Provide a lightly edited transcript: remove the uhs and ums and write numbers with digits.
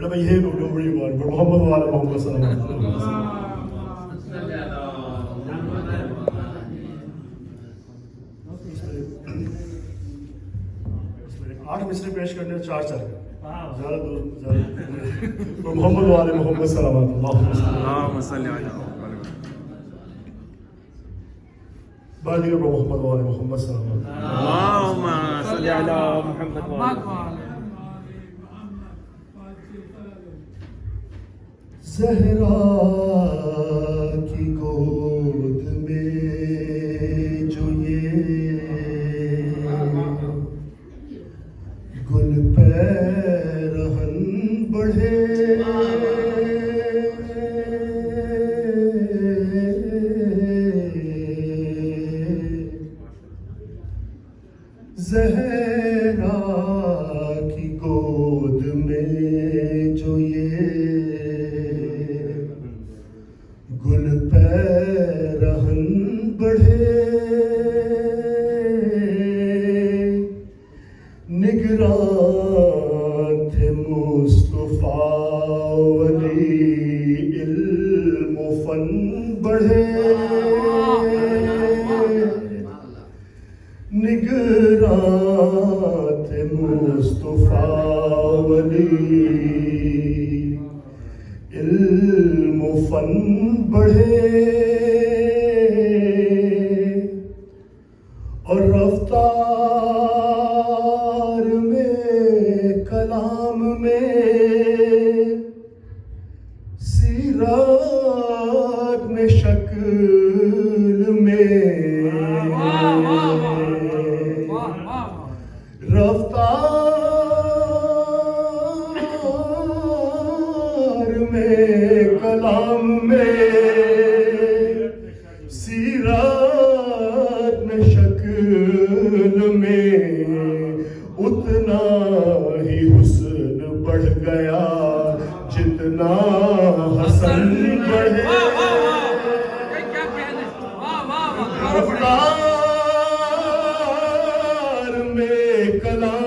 But yeah, don't worry about it. But Muhammad wa ala Muhammad sallallahu alaihi wasallam. آٹھ مصرے پیش کرنے چار چار زیادہ دور زیادہ محمد والے محمد صلوات اللہم صلی علی بعد یہ محمد والے محمد صلوات اللہم صلی علی محمد والے زہرا کی گود میں جو یہ گل پیرہن بڑھے زہرا کی گود میں جو یہ گل پیرہن بڑھے نگران تھے مصطفیٰ ولی علم و فن بڑھے نگران تھے مصطفیٰ ولی علم و فن بڑھے اور رفتار میں کلام میں سیرت میں شکل میں رفتار میں کلام میں سیرت میں شکل میں اتنا ہی حسن بڑھ گیا جتنا حسن بڑھے رفتار میں کلام